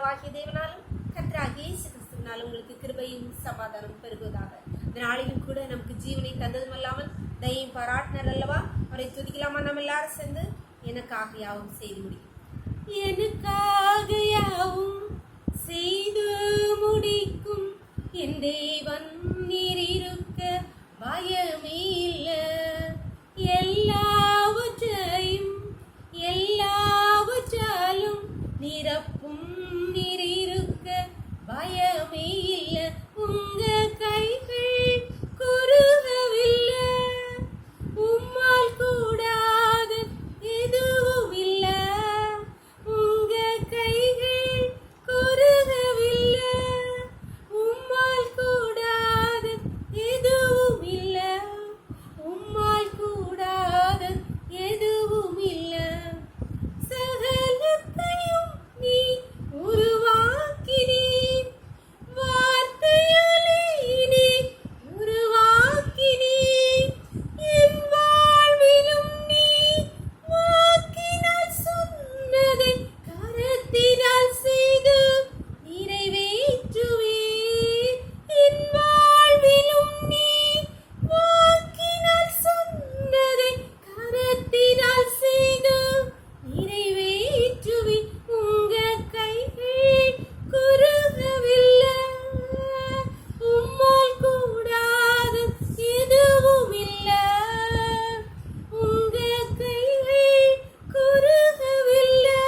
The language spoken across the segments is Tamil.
பிதாவாகிய தேவனாலும் கர்த்தராகிய இயேசு கிறிஸ்துவினாலும் உங்களுக்கு கிருபையும் சமாதானம் பெருகுவதாக. இந்த நாளிலும் கூட நமக்கு ஜீவனை தந்ததும் அல்லாமல் தயையும் பாராட்டினர் அல்லவா? அவரை துதிக்கலாமா? நம்ம எல்லாரும் சேர்ந்து எனக்காக யாவும் செய்து முடியும். எனக்காக யாவும் செய்து முடிக்கும் என் தேவன் நீர் இருக்க பயமே இல்லை. எல்லாவற்றாலும் நிரப்பும் நீர் இருக்க பயமே இல்லை. உங்க கைகள் குறுகவில்லை, உம்மால் கூடாது எதுவும் இல்லை. உங்க கைகள் குறுகவில்லை, உம்மால் கூடாது எதுவும் இல்லை. உம்மால் கூடாது எதுவும் இல்லை. சகலத்தையும் நீ உருவாக்கினீர், வார்த்தையாலே நீ உருவாக்கினீர். என் வாழ்விலும் நீ வாக்கினால் சொன்னதை கரத்தினால் செய்து நிறைவேற்றுவீர். என் வாழ்விலும் நீ வாக்கினால் சொன்னதை கரத்தினால் செய்து நிறைவேற்றுவீர். உங்க கைகள் குறுகவில்லை, உம்மால் கூடாது எதுவும் இல்லை. உங்க கைகள் குறுகவில்லை,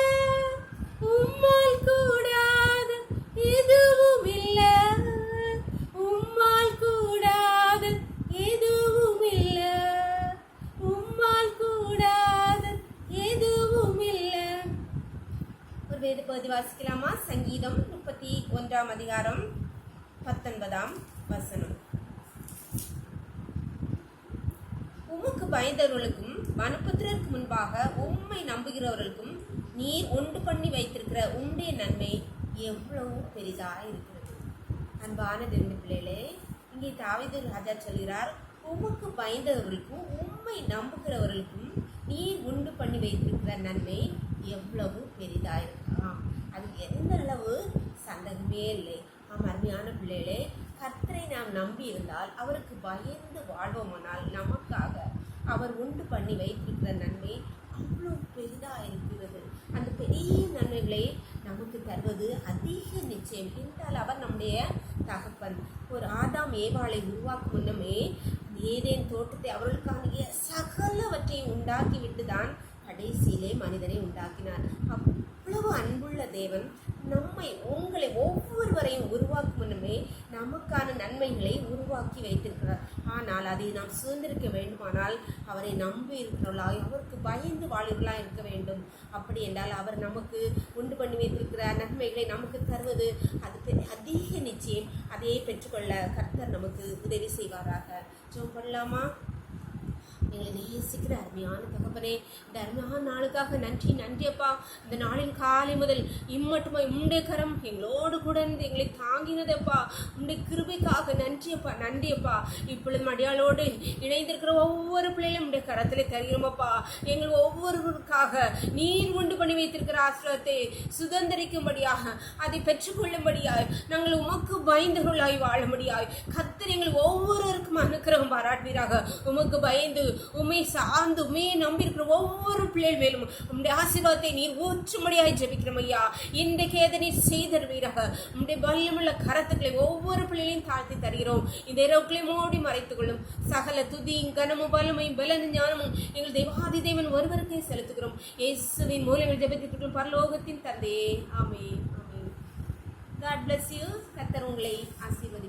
உம்மால் கூடாது எதுவும் இல்லை. உம்மால் கூடாது எதுவும் இல்லை. உம்மால் கூடாது எதுவும் இல்லை. ஒரு வேத பகுதி வாசிக்கலாமா? சங்கீதம் 31 அதிகாரம் 19 வசனம். உமக்கு பயந்தவர்களுக்கும் வனப்புத்திரருக்கு முன்பாக உம்மை நம்புகிறவர்களுக்கும் நீர் உண்டு பண்ணி வைத்திருக்கிற உம்முடைய நன்மை எவ்வளவு பெரிதாக இருக்கிறது. அன்பான தேவனுடைய பிள்ளைகளே, இங்கே தாவீது ராஜா சொல்கிறார், உமக்கு பயந்தவர்களுக்கும் உம்மை நம்புகிறவர்களுக்கும் நீர் உண்டு பண்ணி வைத்திருக்கிற நன்மை எவ்வளவு பெரிதாக இருக்கலாம். அது எந்த அளவு சந்தேகமே இல்லை. அருமையான பிள்ளைகளே, கர்த்தரை நாம் நம்பி இருந்தால், அவருக்கு பயந்து வாழ்வோமானால், நமக்காக அவர் உண்டு பண்ணி வைத்திருக்கிற நன்மை அவ்வளோ பெரிதாக இருக்கிறது. அந்த பெரிய நன்மைகளை நமக்கு தருவது அதிக நிச்சயம். என்றால் அவர் நம்முடைய தகப்பன். ஒரு ஆதாம் ஏவாளை உருவாக்கும் முன்னமே ஏதேன் தோட்டத்தை அவர்களுக்கான சகலவற்றையும் உண்டாக்கி விட்டுதான் கடைசியிலே மனிதனை உண்டாக்கினார். அவ்வளவு அன்புள்ள தேவன் உங்களை ஒவ்வொருவரையும் உருவாக்கும் முன்னமே நமக்கான நன்மைகளை உருவாக்கி வைத்திருக்கிறார். ஆனால் அதை நாம் சுதந்திரிக்க வேண்டுமானால் அவரை நம்பி இருக்கிறவர்களாய், அவருக்கு பயந்து வாழ்வர்களாக இருக்க வேண்டும். அப்படி என்றால் அவர் நமக்கு உண்டு பண்ணி வைத்திருக்கிற நன்மைகளை நமக்கு தருவது அது அதிக நிச்சயம். அதையே பெற்றுக்கொள்ள கர்த்தர் நமக்கு உதவி செய்வாராக. ஜெபம் பண்ணலாமா? எங்களை நேசிக்கிற அருமையான தகப்பனே, இந்த அருமையான நாளுக்காக நன்றி அப்பா. இந்த நாளின் காலை முதல் இம்மட்டுமா உம்முடைய கரம் எங்களோடு கூட இருந்து எங்களை தாங்கினதப்பா. உம்முடைய கிருபைக்காக நன்றி அப்பா. இப்பொழுது அடியாளோடு இணைந்திருக்கிற ஒவ்வொரு பிள்ளைகளும் உடைய கரத்தில் தருகிறோமப்பா. எங்கள் ஒவ்வொருவருக்காக நீர் உண்டு பண்ணி வைத்திருக்கிற ஆசிரியத்தை சுதந்திரிக்கும்படியாக, அதை பெற்றுக்கொள்ளும்படியாய், நாங்கள் உமக்கு பயந்தவர்களாய் வாழும்படியாய் கர்த்தர் எங்கள் ஒவ்வொருவருக்கும் அனுக்கிரகம் பாராட்டுவீராக. உமக்கு பயந்து உம்மை சார்ந்து உண்மையை நம்பியிருக்கிற ஒவ்வொரு பிள்ளைகள் மேலும் உம்முடைய ஆசீர்வாதத்தை நீர் ஊற்றும்படியாய் ஜெபிக்கிறோம் ஐயா. இன்றைக்கு எதை நீர் செய்தருவீராக. உம்முடைய பலமுள்ள கரத்துக்களை ஒவ்வொரு பிள்ளைகளையும் தாழ்த்தி தருகிறோம். இந்த இரவுக்களை மூடி மறைத்துக் கொள்ளும். சகல துதியும் கனமும் பலமையும் பலனும் ஞானமும் எங்கள் தேவாதி தேவன் ஒருவருக்கே செலுத்துகிறோம். இயேசுவின் மூலங்கள் ஜெபித்துக் பரலோகத்தின் தந்தையே, ஆமென். ஆமென். God bless you. கர்த்தர் உங்களை ஆசீர்வதிப்பார்.